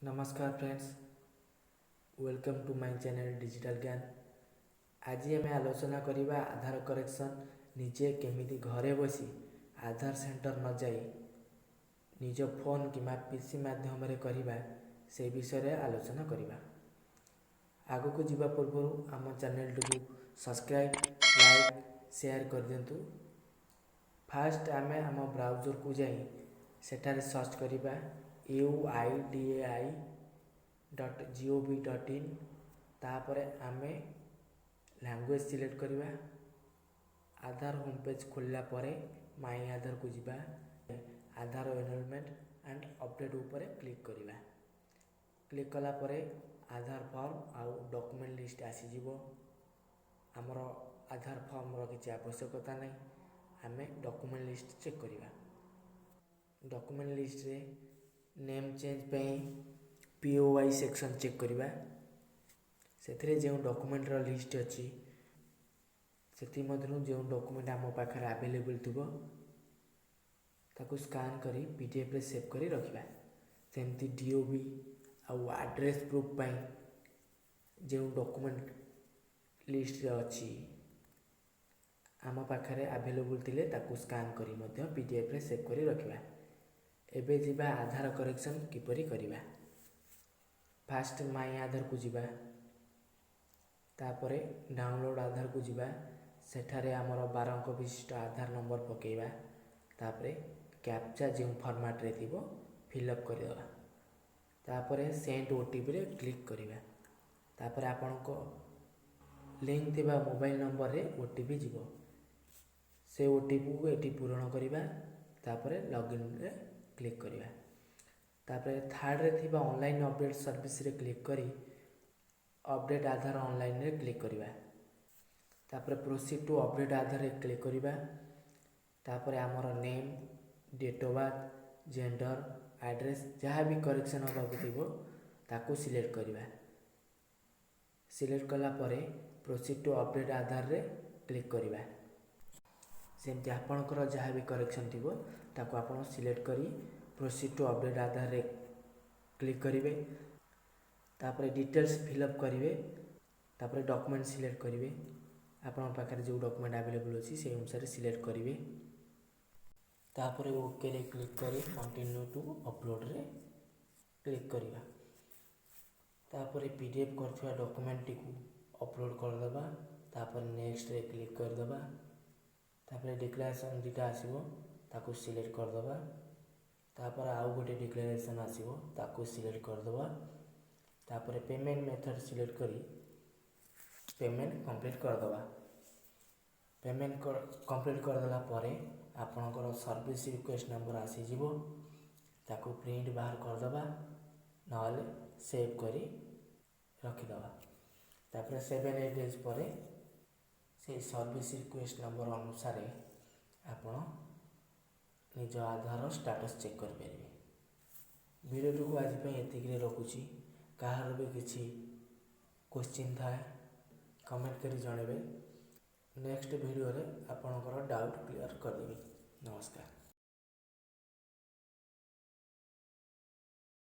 नमस्कार friends, welcome to my channel digital Gyan. आज आम आलोचना करवा आधार करेक्शन निजे केमिति घरे बसी आधार सेंटर न जाई निज फोन कि पीसी माध्यम करवा से विषय आलोचना करवा। आग को जीवा पूर्व आम चैनल को सब्सक्राइब लाइक शेयर कर दिंतु। फास्ट आम आम ब्राउजर को जाई सेठारे सर्च करवा uidai.gov.in। तापर आमे लैंग्वेज सिलेक्ट करवा। आधार होम पेज खोलला परे माई आधार को जीवा आधार एनरोलमेंट एंड अपडेट ऊपर क्लिक करवा। क्लिक कला परे आधार फॉर्म आउ डॉक्यूमेंट लिस्ट आसीजिवो। आमर आधार फॉर्म रो किछि आवश्यकता नहीं। आमे डॉक्यूमेंट लिस्ट चेक करवा। डॉक्यूमेंट लिस्ट रे नेम चेंज पे POI सेक्शन चेक करवा। से जो डॉक्यूमेंट रो लिस्ट अच्छी से जो डॉक्यूमेंट आम पाखे अवेलेबल थो ताको स्कान करी PDF रे सेव करी रखिबा। सेमती DOB आउ एड्रेस प्रूफ पाई जो डॉक्यूमेंट लिस्ट रे अच्छी आम पाखे अवेलेबल थिले ताको स्कान करी मध्य PDF रे सेव करी रखिबा। एबे जीवा आधार करेक्शन किपरि करिबा। फास्ट माई आधार को जीवा। तापरे डाउनलोड आधार को जीवा। सेठारे आमर 12 अंक विशिष्ट आधार नंबर पकेबा। तापरे कैप्चा जो फॉर्मेट रे थिबो फिलअप करदेवा। तापरे सेंड OTP रे क्लिक करिबा। तापरे आपनको लिंक थिबा मोबाइल नंबर रे OTP जीवो। से OTP को एटी पूरण करिबा। तापरे लॉगिन रे क्लिक करिबा। तापरे थर्ड रे थिबा ऑनलाइन अपडेट सर्विस रे क्लिक करी अपडेट आधार ऑनलाइन रे क्लिक करिबा। तापरे प्रोसीड टू अपडेट आधार रे क्लिक करिबा। तापरे आमर name date of birth gender address जहाँ भी करेक्शन होगा थिबो ताको सिलेक्ट करिबा। सिलेक्ट कला परे प्रोसीड टू अपडेट आधार रे क्लिक करिबा। सेमती आपणकर जहाँ भी करेक्शन थी ताको आपण सिलेक्ट करी प्रोसीड टू अपडेट आधार रे क्लिक करेंगे। तापर डिटेल्स फिलअप करेंगे। तापर डॉक्यूमेंट सिलेक्ट करेंगे। आपण पाखे जो डॉक्यूमेंट अवेलेबल अच्छी से अनुसार सिलेक्ट करेंगे। तापर ओके रे क्लिक करी कंटिन्यू टू अपलोड रे क्लिक करिबा। तापर PDF करथिबा डॉक्यूमेंट टी को अपलोड कर देबा। तापर नेक्स्ट रे क्लिक कर देबा। तापर डिक्लेरेशन दुटा आसीबो ताको सिलेक्ट कर देबा। तापर आउ गोटे डिक्लेरेशन आसीबो ताको सिलेक्ट कर देबा। तापर पेमेंट मेथड सिलेक्ट करी पेमेंट कंप्लीट कर देबा। पेमेंट कंप्लीट कर देला परे आपनकर सर्विस रिक्वेस्ट नंबर आसी जिवो ताको प्रिंट बाहर कर देबा नहले सेव करी रखी देबा। तापर 7-8 डेज परे से सर्विस रिक्वेस्ट नंबर अनुसार आपण निज आधार स्टेटस चेक कर पारे। वीडियो को आज एतिक रखुची। कहार भी किसी क्वेश्चन थाए कमेंट करी जणेबे। नेक्स्ट वीडियो रे आपनकर डाउट क्लियर कर देबी। नमस्कार।